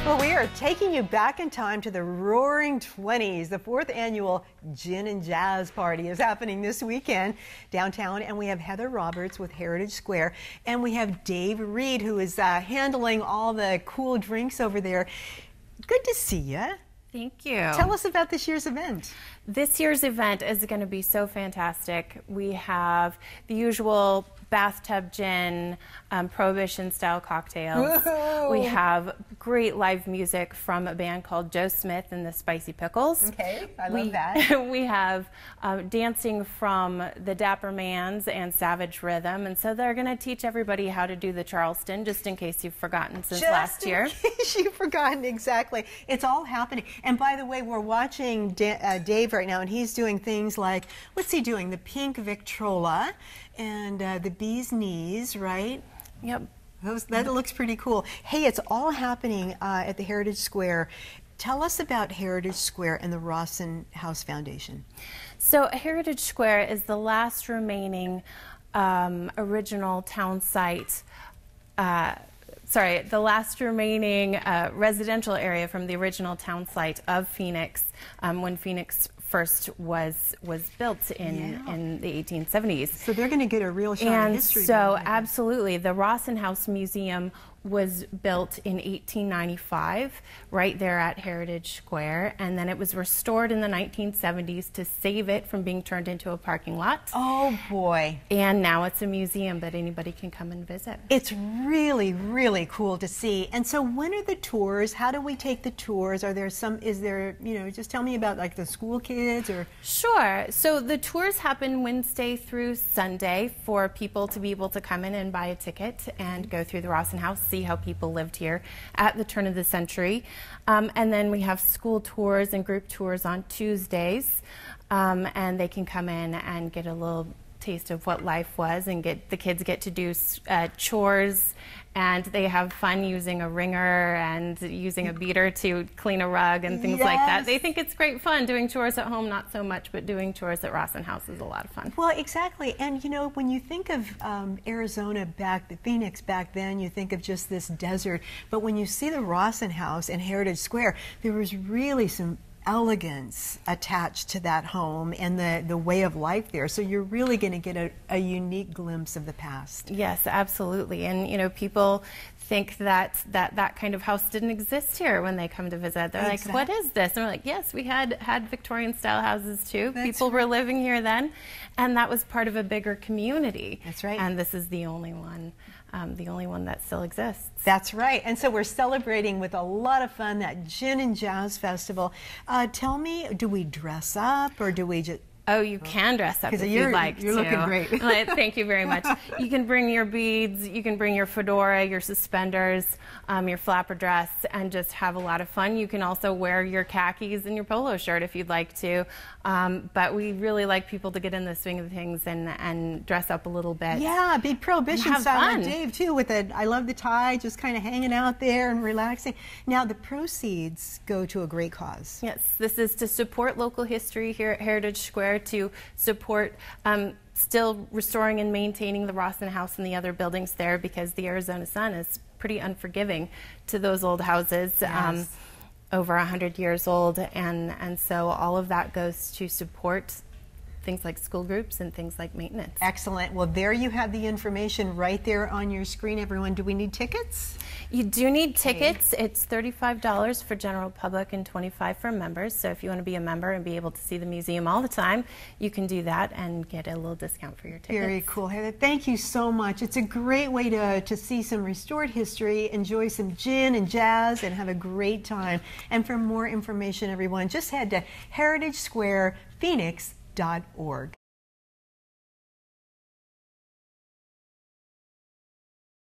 Well, we are taking you back in time to the Roaring 20s. The 4th annual Gin and Jazz Party is happening this weekend downtown, and we have Heather Roberts with Heritage Square, and we have Dave Reed, who is handling all the cool drinks over there. Good to see you. Thank you. Tell us about this year's event. This year's event is going to be so fantastic. We have the usual bathtub gin, prohibition-style cocktails. Whoa. We have great live music from a band called Joe Smith and the Spicy Pickles. Okay, I love that. We have dancing from the Dapper Mans and Savage Rhythm, and so they're going to teach everybody how to do the Charleston, just in case you've forgotten since last year. Just in case you've forgotten, exactly. It's all happening. And by the way, we're watching Dave right now, and he's doing things like, what's he doing? The pink Victrola and the bee's knees, right? Yep. That looks pretty cool. Hey, it's all happening at the Heritage Square. Tell us about Heritage Square and the Rosson House Foundation. So Heritage Square is the last remaining original town site, the last remaining residential area from the original town site of Phoenix when Phoenix first was built in the 1870s. So they're going to get a real shot of history. And so absolutely, the Rosson House Museum was built in 1895 right there at Heritage Square, and then it was restored in the 1970s to save it from being turned into a parking lot. Oh boy. And now it's a museum that anybody can come and visit. It's really, really cool to see. And so when are the tours? How do we take the tours? Are there some, just tell me about like the school kids or? Sure. So the tours happen Wednesday through Sunday for people to be able to come in and buy a ticket and go through the Rosson House, see how people lived here at the turn of the century. And then we have school tours and group tours on Tuesdays, and they can come in and get a little taste of what life was, and the kids get to do chores, and they have fun using a wringer and using a beater to clean a rug and things like that. They think it's great fun. Doing chores at home, not so much, but doing chores at Rawson House is a lot of fun. Well, exactly. And you know, when you think of Arizona Phoenix back then, you think of just this desert. But when you see the Rawson House and Heritage Square, there was really some elegance attached to that home and the way of life there. So you're really going to get a unique glimpse of the past. Yes, absolutely. And you know, people think that kind of house didn't exist here when they come to visit. They're like, what is this? And we're like, yes, we had Victorian style houses too. People were living here then, and that was part of a bigger community. That's right. And this is the only one that still exists. That's right. And so we're celebrating with a lot of fun that Gin and Jazz Festival. Tell me, do we dress up or do we just... Oh, you can dress up if you'd like to. You're looking great. Thank you very much. You can bring your beads, you can bring your fedora, your suspenders, your flapper dress, and just have a lot of fun. You can also wear your khakis and your polo shirt if you'd like to. But we really like people to get in the swing of things and dress up a little bit. Yeah, be prohibition style like Dave too, with I love the tie, just kind of hanging out there and relaxing. Now the proceeds go to a great cause. Yes, this is to support local history here at Heritage Square, to support still restoring and maintaining the Rawson House and the other buildings there, because the Arizona sun is pretty unforgiving to those old houses. Yes. Over 100 years old, and so all of that goes to support things like school groups and things like maintenance. Excellent. Well, there you have the information right there on your screen, everyone. Do we need tickets? You do need tickets. It's $35 for general public and $25 for members. So if you want to be a member and be able to see the museum all the time, you can do that and get a little discount for your tickets. Very cool, Heather. Thank you so much. It's a great way to see some restored history, enjoy some gin and jazz, and have a great time. And for more information, everyone, just head to heritagesquarephoenix.org.